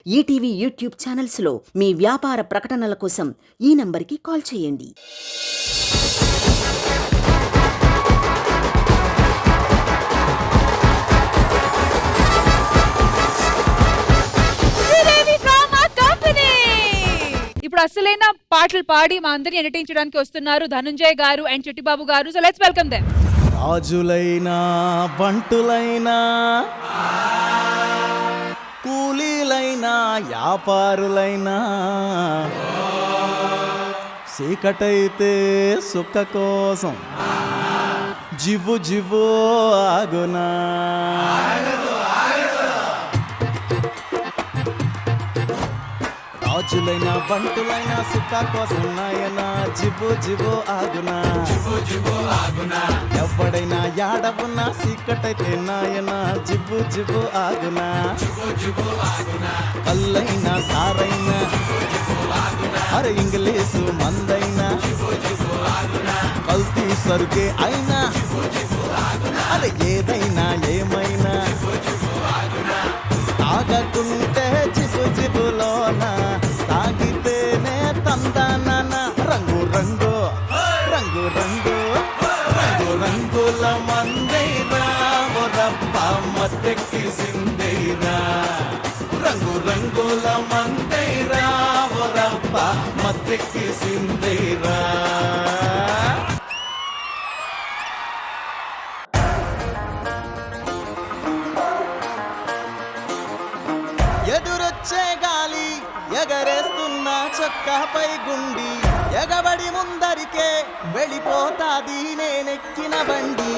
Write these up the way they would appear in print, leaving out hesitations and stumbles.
ETV YouTube ఛానల్స్లో మీ వ్యాపార ప్రకటనల కోసం ఈ నంబర్కి కాల్ చేయండి. ఇప్పుడు అసలైన పాటలు పాడి మా అందరిని ఎంటర్టైన్ చేయడానికి వస్తున్నారు ధనుంజయ్ గారు అండ్ చిట్టిబాబు గారు. So let's welcome them. రాజులైనా బంటులైనా కూలీలైనా వ్యాపారులైనా చీకటైతే సుక్క కోసం జివ్వు జివ్వు ఆగునా. రాజులైనా బంటులైనా సుక్క కోసం నాయనా జివ్వు జివ్వు ఆగునా. ఎవడైనా యాడవున్నా సీకటైతే నాయనా జివ్వు జివ్వు ఆగునా. కల్లైనా సారైనా అరే ఇంగ్లీషు మందైనా కల్తీ సరుకే అయినా అరే ఏదైనా ఏమైనా తాగకుంటే జిబు జిబులోన తాగితేనే తందాన. రంగు రంగు రంగు రంగు రంగు రంగుల మందైనా ఒరప్ప మత్తెక్కిసిందైనా. రంగు రంగుల మందైనా ఒరప్ప మత్తెక్కిసిందైనా. ఎదురొచ్చే గాలి ఎగరేస్తున్న చొక్కాపై గుండి ఎగబడి ముందరికే వెళ్ళిపోతాది నేనెక్కిన బండి.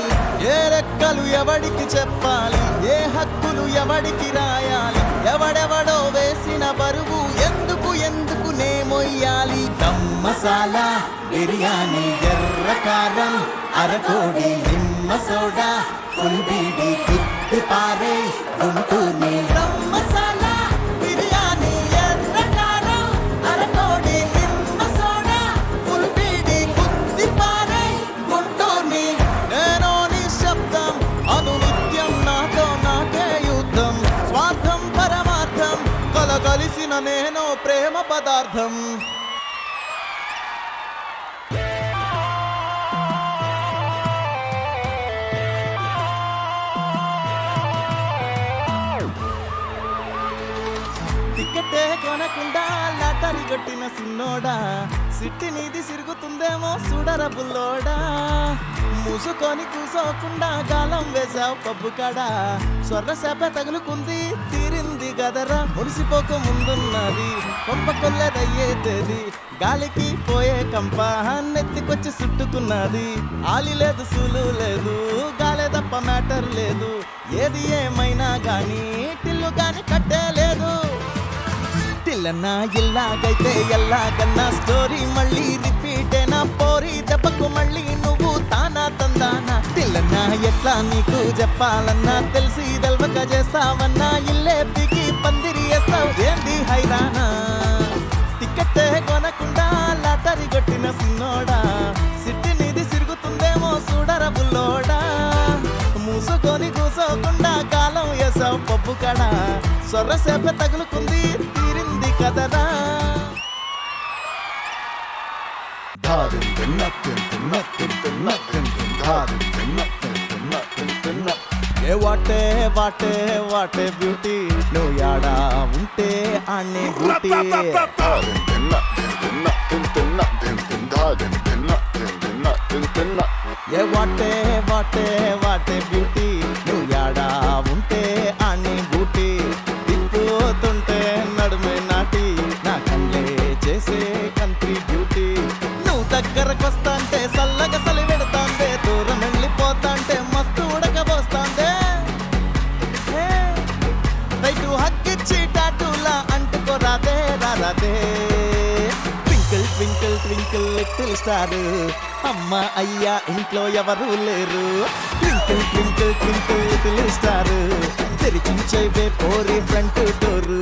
ఏ రెక్కలు ఎవడికి చెప్పాలి, ఏ హక్కులు ఎవడికి రాయాలి, ఎవడెవడో వేసిన బరువు ఎందుకు ఎందుకు నే మొయ్యాలి. దమ్ మసాలా బిర్యానీ ఎర్రకారం అరకోడి నిమ్మ సోడా ఫుల్ బీడి కుత్తి పారే గుంటూరు. దమ్ మసాలా బిర్యానీ ఎర్రకారం అరకోడి నిమ్మ సోడా ఫుల్ బీడి కుత్తి పారే గుంటూరు. నేను నిశ్శబ్దం అనునిత్యం నాతో నాకే యుద్ధం. స్వార్థం పరమార్థం కలగలిసిన నేను ప్రేమ పదార్థం. టికెట్టే కొనకుండా లాటరీ కొట్టిన సిన్నోడా సిట్టి నీది సిరుగుతుందేమో సుడర బుల్లోడా. మూసుకొని కూసోకుండా గాలం వేసావు పబ్బు కాడా. స్వర్ణ శాప తగులుకుంది తీరింది గదరా. మురిసిపోక ముందున్నది కొంప కొల్లెదయ్యేది. గాలికి పోయే కంప నెత్తికొచ్చి చుట్టుకున్నది. ఆలి లేదు సూలు లేదు గాలే తప్ప మ్యాటర్ లేదు. ఏది ఏమైనా గానీ టిల్లు గాని కట్టే లేదు. టిల్లన్నా ఇల్లాగైతే ఎల్లాగన్నా స్టోరీ మళ్ళీ రిపీటేనా పోరి దెబ్బకు మళ్ళీ నువ్వు తానా తందానా. టిల్లన్నా ఎట్లా నీకు చెప్పాలన్నా తెలిసి తెల్వక చేస్తావన్నా. ఇల్లే దిగి పందిరి వేస్తావు ఏంది హైరానా. టికెట్టే కొనకుండా లాటరీ కొట్టిన సిన్నోడా సిట్టి నీది సిరుగుతుందేమో చూడర బుల్లోడా. మూసుకొని కూసోకుండా కాలం వేసావు పప్పు కడ. సొర్రసేప తగులుకుంది తీరింది కదరా. ఏ వాటే వాటే వాటే బ్యూటీ నువ్వు యాడా ఉంటే అన్ని బ్యూటీ. ఏ వాటే వాటే వాటే బ్యూటీ నువ్వు యాడా ఉంటే అన్ని బ్యూటీ. తిప్పుతుంటే నడుమే నాటి నా కళ్ళే చేసే కంట్రీ బ్యూటీ. నువ్వు దగ్గరకొస్తాంటే సల్లగా సలి పెడతాంటే దూరం వెళ్ళిపోతాంటే మస్తు ఉడకబోస్తాంటే. రైటు హక్కిచ్చి టాటూలా అంటుకోరాదే రాదే. Twinkle twinkle twinkle little star అమ్మ అయ్యా ఇంట్లో ఎవరు లేరు. Twinkle twinkle twinkle little star తెరిచించేవే పోరి ఫ్రంట్ డోరు.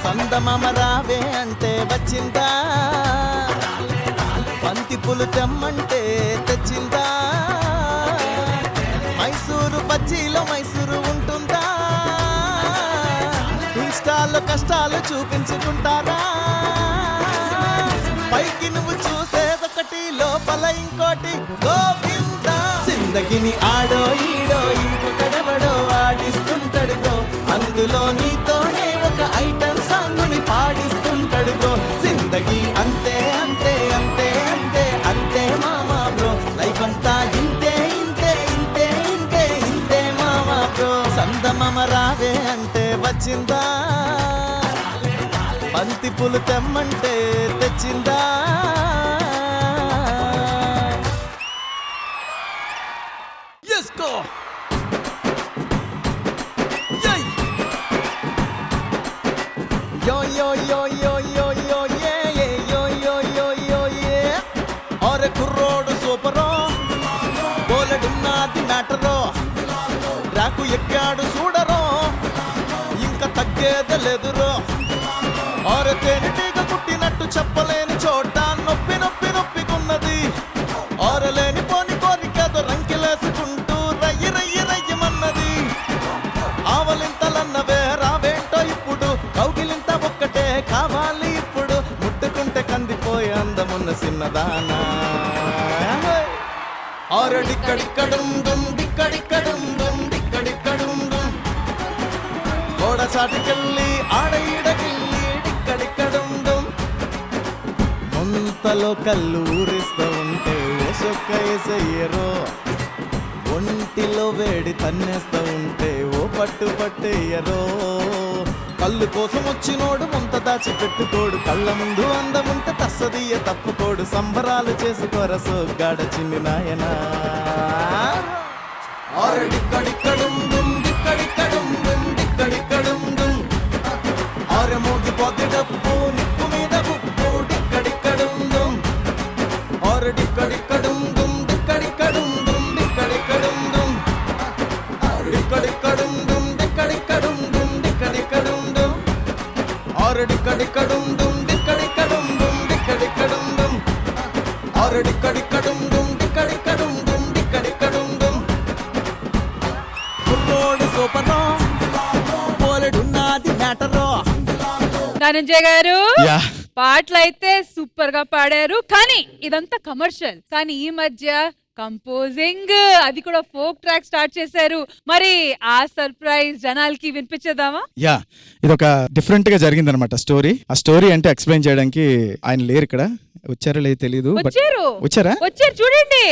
సంద సందమామ రావే అంటే వచ్చిందా, బంతి పూలు తెమ్మంటే తెచ్చిందా, మైసూరు బజ్జీలో మైసూరు ఉంటుందా, ఇష్టాలు కష్టాలు చూపించుకుంటారా, పైకి నువ్వు చూసేదొకటి లోపల ఇంకోటి గోవింద. జిందగిని ఆడో ఈడో ఇంకొకడెవడో ఆడిస్తుంటాడు బ్రో, అందులో నీతోనే ఒక ఐటమ్ సాంగుని పాడిస్తుంటాడు బ్రో. జిందగీ అంతే అంతే అంతే అంతే అంతే మామా బ్రో, లైఫ్ అంతా ఇంతే ఇంతే ఇంతే ఇంతే ఇంతే మామా బ్రో. సందమామ రావే అంటే వచ్చిందా, బంతి పూలు తెమ్మంటే తెచ్చిందా. Go! Yay! Yo yo yo yo yo yo yeah yeah yo yo yo yo yeah. Aure kurrodu supero, boledunnadi mattero, raku ekkadu sudaro, inka taggede leduro. Aure tenitiga kuttinattu cheppaleni chota noppi noppi noppikunnadi, aure leni poni korikado rankilesukuntu ఆవలింతలన్నవే రావేంటో ఇప్పుడు, కౌగిలింత ఒక్కటే కావాలి ఇప్పుడు, ముట్టుకుంటే కందిపోయే అందమున్న చిన్నదానా. ఆరడిక్కడిక్కడుం దుమ్ డిక్కడిక్కడుం దుమ్ డిక్కడిక్కడుం దుమ్, గోడ చాటుకెళ్ళి ఆడ ఈడకెళ్ళి డిక్కడిక్కడుం దుమ్, ముంతలో కళ్ళు ఊరిస్తూ ఉంటే ఒసొక్క ఏసయ్యరో, ఒంటిలో వేడి తన్నేస్తూ ఉంటే ఓ పట్టు పట్టేయరో, కళ్ళు కోసం వచ్చినోడు ముంత దాచి పెట్టుకోడు, కళ్ళ ముందు అందముంటే తస్సదీయ తప్పుకోడు, సంబరాలు చేసుకోరసో గాడ చిన్ని నాయనా. ఆరడిక్కడిక్కడుం దుమ్ డిక్కడిక్కడుం దుమ్ డిక్కడిక్కడుం దుమ్, ఆరె మోగిపోతే డప్పు నిప్పు మీద ఉప్పు డిక్కడిక్కడుం దుమ్, ఆరడిక్కడిక్కడుం దుమ్ డిక్కడిక్కడుం దుమ్ డిక్కడిక్కడుం దుమ్, డిక్కడిక్కడుం దుమ్ డిక్కడిక్కడుం దుమ్ డిక్కడిక్కడుం దుమ్, ఆరడిక్కడిక్కడుం దుమ్ డిక్కడిక్కడుం దుమ్ డిక్కడిక్కడుం దుమ్, ఆరడిక్కడిక్కడుం దుమ్ డిక్కడిక్కడుం దుమ్ డిక్కడిక్కడుం దుమ్. కుర్రోడు సూపరో, పోలెడున్నది మ్యాటరో. ధనంజయ్ గారు యా పాటలు అయితే సూపర్ గా పాడారు, కానీ ఇదంతా కమర్షియల్. కానీ ఈ మధ్య కంపోజింగ్ అది కూడా ఫోక్ ట్రాక్ స్టార్ట్ చేశారు, మరి ఆ సర్ప్రైజ్ జనాలకి వినిపించేద్దామా? యా ఇది ఒక డిఫరెంట్ గా జరిగింది అనమాట స్టోరీ. ఆ స్టోరీ అంటే ఎక్స్ప్లెయిన్ చేయడానికి ఆయన లేరు ఇక్కడ, వచ్చారో లేదు తెలీదు. వచ్చారా? వచ్చారు చూడండి.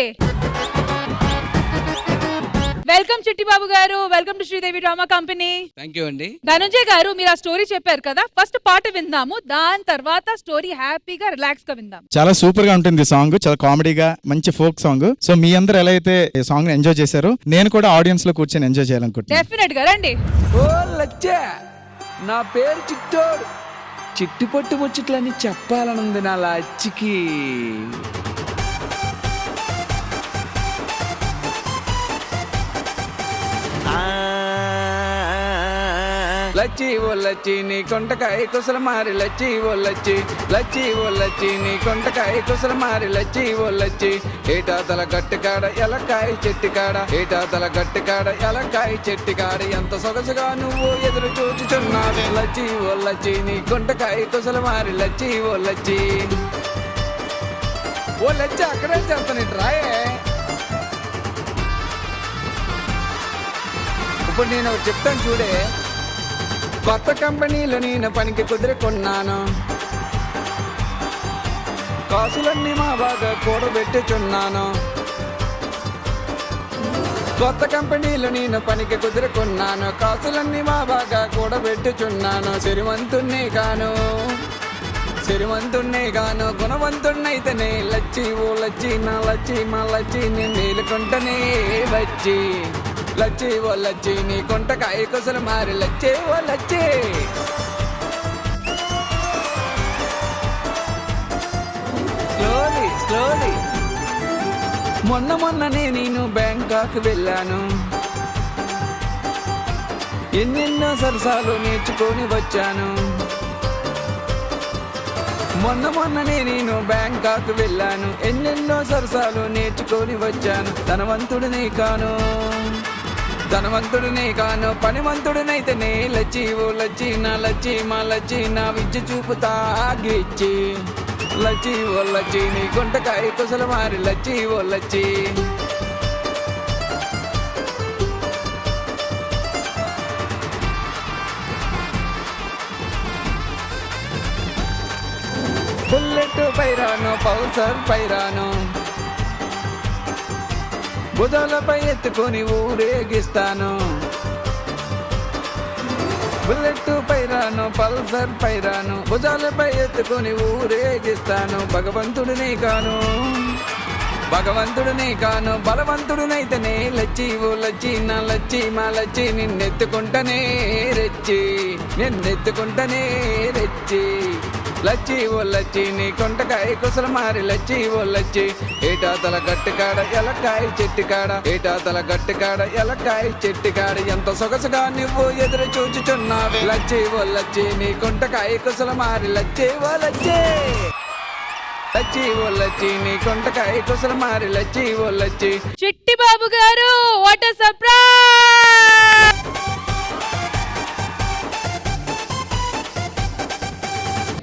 వెల్కమ్ చిట్టిబాబు గారు, welcome to Sridevi drama company. Thank you అండి. ధనంజయ్ గారు మీరు ఆ స్టోరీ చెప్పారు కదా, ఫస్ట్ పాట విందాము, దాని తర్వాత స్టోరీ హ్యాపీగా రిలాక్స్ గా విందాం. చాలా సూపర్ గా ఉంటుంది సాంగ్, చాలా కామెడీగా మంచి ఫోక్ సాంగ్. సో మీ అందరూ ఎలా అయితే సాంగ్ ఎంజాయ్ చేశారో నేను కూడా ఆడియన్స్ లో కూర్చొని ఎంజాయ్ చేయాలనుకుంటున్నాను. డెఫినెట్ గా రండి. ఓ లచ్చా, నా పేరు చిట్టోడు, చిట్టు పట్టు ముచ్చట్లని చెప్పాలనుంది నా లచ్చికి. లచ్చి ఓ లచ్చి నీ కొంటకాయ కుసల మారి లచ్చి ఓ లచ్చి, లచ్చి ఓ లచ్చి నీ కొంటకాయ కుసల మారి లచ్చి ఓ లచ్చి, ఏటా తల గట్టికాడ ఎలకాయ చెట్టికాడ, ఏటా తల గట్టికాడ ఎలకాయ చెట్టికాడ, ఎంత సొగసుగా నువ్వు ఎదురు చూచుచున్నావే లచ్చి ఓ లచ్చి నీ కొంటకాయ కుసల మారి లచ్చి ఓ లచ్చి. ఓ లచ్చి అక్కడే చెప్తాను రాయే. ఇప్పుడు నేను ఒకటి చెప్తాను చూడే. కొత్త కంపెనీలో నేను పనికి కుదురుకున్నాను, కాసులన్నీ మా బాగా కూడబెట్టుచున్నాను. కొత్త కంపెనీలో నేను పనికి కుదురుకున్నాను, కాసులన్నీ మా బాగా కూడబెట్టుచున్నాను. సిరివంతుణ్ణి గాను, సిరివంతుణ్ణి గాను, గుణవంతుణ్ణైతేనే లచ్చి ఓ లచ్చి నా లచ్చి మా లచ్చి నేను మేలుకుంటనే వచ్చి, లచ్చి ఓ లచ్చి నీ కొంటకాయ కుసలు మారి లచ్చి ఓ లచ్చి. Slowly slowly. మొన్ననే నేను బ్యాంకాక్ వెళ్ళాను, ఎన్నెన్నో సరసాలు నేర్చుకొని వచ్చాను. మొన్ననే నేను బ్యాంకాక్ వెళ్ళాను, ఎన్నెన్నో సరసాలు నేర్చుకొని వచ్చాను. ధనవంతుడిని కాను పనివంతుడినైతేనే లచ్చి ఓ లచ్చి నా లచ్చి మా లచ్చి నా విద్య చూపుతా గిచ్చి. లచ్చి ఓ లచ్చి నీ గుంటకాయ కుసల మారి లచ్చి ఓ లచ్చి. బుల్లెట్ పైరాను పల్సర్ పైరాను, భుజాలపై ఎత్తుకొని ఊరేగిస్తాను. బుల్లెట్ పైరాను పల్సర్ పైరాను, భుజాలపై ఎత్తుకొని ఊరేగిస్తాను. భగవంతుడిని కాను బలవంతుడినైతేనే లచ్చి ఓ లచ్చి నా లచ్చి మా లచ్చి. నిన్నెత్తుకుంటనే రెచ్చి. లచ్చి ఓ లచ్చి నీ కొంటకాయ కుసల మారి లచ్చి ఓ లచ్చి. ఏటాతల గట్టికాడ ఎలకాయ చెట్టికాడ ఎంత సొగసుగా నువ్వు ఎదురు చూచుచున్నావే. లచ్చి ఓ లచ్చి నీ కొంటకాయ కుసల మారి లచ్చి ఓ లచ్చి. లచ్చి ఓ లచ్చి నీ కొంటకాయ కుసల మారి లచ్చి ఓ లచ్చి. చిట్టి బాబు గారు, వాట్ ఎ సర్ప్రైజ్!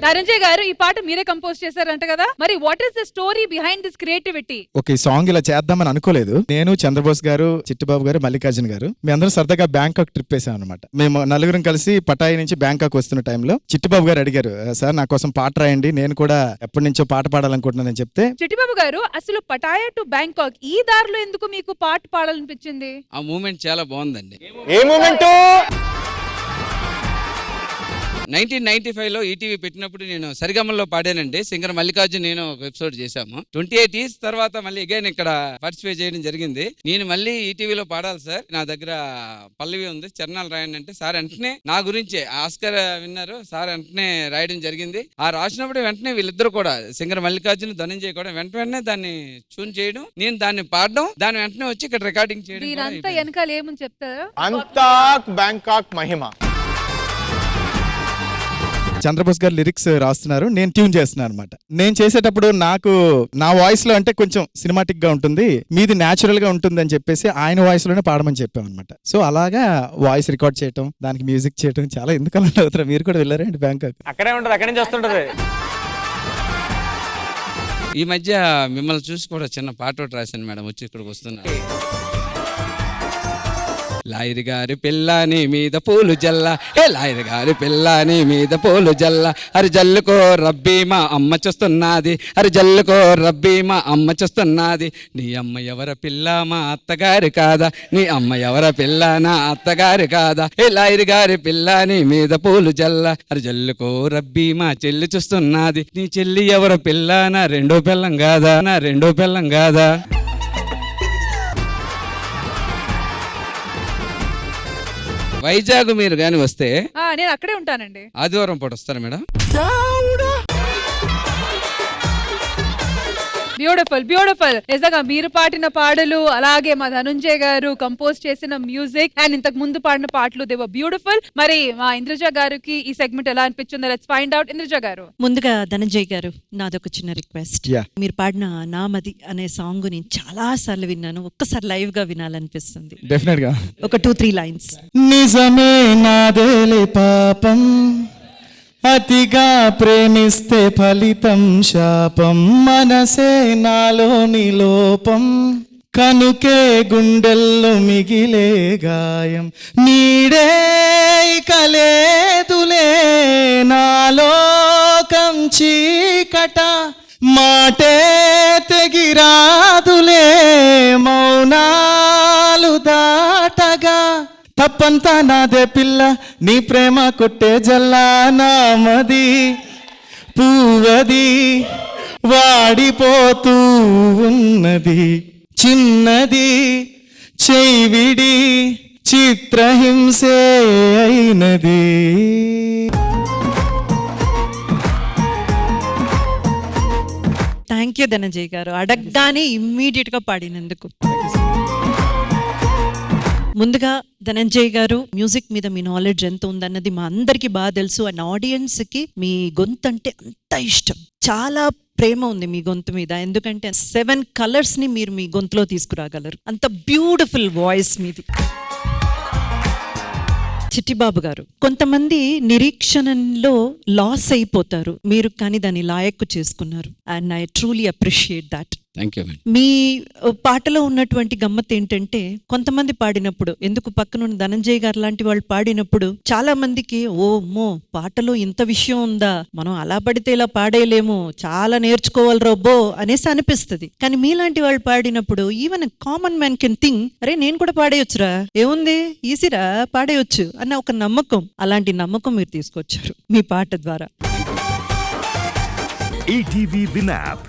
ధనంజయ్ గారు, ఈ పాట మీరే కంపోజ్ చేశారంట కదా, మరి what is the story behind this creativity? Okay, ఈ సాంగ్ ఇలా చేద్దామని అనుకోలేదు. నేను, చంద్రబోస్ గారు, చిట్టిబాబు గారు, మల్లికార్జున్ గారు మేము అందరం సరదాగా బ్యాంకాక్ ట్రిప్ వేసాం అనమాట. మేము నలుగురం కలిసి పటాయి నుంచి బ్యాంకాక్ వస్తున్న టైంలో చిట్టిబాబు గారు అడిగారు, సార్ నా కోసం పాట రాయండి, నేను కూడా ఎప్పటి నుంచో పాట పాడాలనుకుంటున్నానని చెప్తే. చిట్టిబాబు గారు, అసలు పటాయా టు బ్యాంకాక్ ఈ దారిలో ఎందుకు మీకు పాట పాడాలనిపించింది? ఆ మూమెంట్ చాలా బాగుందండి. ఏ మూమెంట్? 1995లో ఈటీవీ పెట్టినప్పుడు నేను సరిగమల్లో పాడానండి. సింగర్ మల్లికార్జున్ నేను ఒక ఎపిసోడ్ చేశాము. 28 years తర్వాత మళ్ళీ అగైన్ ఇక్కడ పార్టిసిపేట్ చేయడం జరిగింది. నేను మళ్ళీ ఈటీవీలో పాడాలి సార్, నా దగ్గర పల్లవి ఉంది, చరణాలు రాయండి అంటే సార్ వెంటనే నా గురించి ఆస్కర్ విన్నారు సార్ వెంటనే రాయడం జరిగింది. ఆ రాసినప్పుడు వెంటనే వీళ్ళిద్దరు కూడా సింగర్ మల్లికార్జున్, ధనంజయ్ కూడా వెంటనే దాన్ని ట్యూన్ చేయడం, నేను దాన్ని పాడడం, దాన్ని వెంటనే వచ్చి ఇక్కడ రికార్డింగ్ చేయడం. మీరంతా వెనకాల ఏమని చెప్తారా? అంతా బ్యాంకాక్ మహిమ. చంద్రబోస్ గారు లిరిక్స్ రాస్తున్నారు, నేను ట్యూన్ చేస్తున్నాను అనమాట. నేను చేసేటప్పుడు నాకు నా వాయిస్ లో అంటే కొంచెం సినిమాటిక్ గా ఉంటుంది, మీది న్యాచురల్ గా ఉంటుంది అని చెప్పేసి ఆయన వాయిస్ లోనే పాడమని చెప్పాం అనమాట. సో అలాగా వాయిస్ రికార్డ్ చేయటం, దానికి మ్యూజిక్ చేయటం చాలా ఎందుకు అలా అవుతారు. మీరు కూడా వెళ్ళారండి బ్యాంకాక్? అక్కడే ఉంటుంది, అక్కడి నుంచి వస్తుంటది. ఈ మధ్య మిమ్మల్ని చూసి కూడా చిన్న పాట ఒకటి రాశాను మేడం, వచ్చి ఇక్కడికి వస్తున్నా. లాయర్ గారి పిల్లని మీద పూలు జల్ల, ఏ లాయర్ గారి పిల్లని మీద పూలు జల్ల, అరి జల్లుకో రబ్బీ మా అమ్మ చూస్తున్నది, అరి జల్లుకో రబ్బీ మా అమ్మ చూస్తున్నది. నీ అమ్మ ఎవర పిల్ల మా అత్తగారి కాదా, నీ అమ్మ ఎవర పిల్ల నా అత్తగారి కాదా, ఏ లాయర్ గారి పిల్లని మీద పూలు జల్ల, అరి జల్లుకో రబ్బీ మా చెల్లి చూస్తున్నది. నీ చెల్లి ఎవర పిల్ల నా రెండో పిల్లం కాదా. వైజాగ్ మీరు గాని వస్తే నేను అక్కడే ఉంటానండి. ఆదివారం పూట వస్తారా మేడం? బ్యూటిఫుల్. నిజంగా మీరు పాడిన పాటలు, అలాగే మా ధనుంజయ్ గారు కంపోజ్ చేసిన మ్యూజిక్ అండ్ ఇంతకు ముందు పాడిన పాటలు, దే వర్ బ్యూటిఫుల్. మరి మా ఇంద్రజ గారికి ఈ సెగ్మెంట్ ఎలా అనిపించిందో లెట్స్ ఫైండ్ అవుట్. ఇంద్రజ గారు, ముందుగా ధనంజయ్ గారు, నాదొక చిన్న రిక్వెస్ట్. Yeah. మీరు పాడిన నామది అనే సాంగ్ నేను చాలా సార్లు విన్నాను, ఒక్కసారి లైవ్ గా వినాలనిపిస్తుంది. డెఫినెట్ గా ఒక 2-3 లైన్స్. నిజమే నాదేలే పాపం, అతిగా ప్రేమిస్తే ఫలితం శాపం, మనసే నాలోని లోపం, కనుకే గుండెల్లో మిగిలే గాయం, నీడే కలేదులే నాలోకం చీకట, మాటే తెగిరాదులే మౌనాలు దాటగా, తప్పంతా నాదే పిల్ల నీ ప్రేమ కొట్టే జల్లా, నామది పువ్వది వాడిపోతూ ఉన్నది, చిన్నది చెయ్యివిడి చిత్రహింసే అయినది. థ్యాంక్ యూ ధనంజయ్ గారు, అడగగానే ఇమ్మీడియట్ గా పాడినందుకు. ముందుగా ధనంజయ్ గారు, మ్యూజిక్ మీద మీ నాలెడ్జ్ ఎంత ఉందన్నది మా అందరికి బాగా తెలుసు, అండ్ ఆడియన్స్ కి మీ గొంతు అంటే అంత ఇష్టం. చాలా ప్రేమ ఉంది మీ గొంతు మీద, ఎందుకంటే 7 కలర్స్ ని మీరు మీ గొంతులో తీసుకురాగలరు. అంత బ్యూటిఫుల్ వాయిస్ మీది. చిట్టిబాబు గారు, కొంతమంది నిరీక్షణలో లాస్ అయిపోతారు, మీరు కానీ దాన్ని లాయక్కు చేసుకున్నారు. And I truly appreciate that. Thank you. మీ పాటలో ఉన్నటువంటి గమ్మత్ ఏంటంటే, కొంతమంది పాడినప్పుడు, ఎందుకు పక్కనున్న ధనంజయ్ గారు లాంటి వాళ్ళు పాడినప్పుడు చాలా మందికి ఓ పాటలో ఇంత విషయం ఉందా, మనం అలా పడితే ఇలా పాడేయలేము, చాలా నేర్చుకోవాలి రోబో అనేసి అనిపిస్తుంది. కానీ మీలాంటి వాళ్ళు పాడినప్పుడు even common man can think, అరే నేను కూడా పాడేయొచ్చురా, ఏముంది ఈజీరా పాడేయొచ్చు అన్న ఒక నమ్మకం, అలాంటి నమ్మకం మీరు తీసుకొచ్చారు మీ పాట ద్వారా. ఈటీవీ విన్ యాప్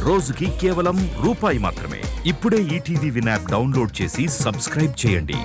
రోజుకి కేవలం రూపాయి మాత్రమే. ఇప్పుడే ఈటీవీ విన్ యాప్ డౌన్లోడ్ చేసి సబ్స్క్రైబ్ చేయండి.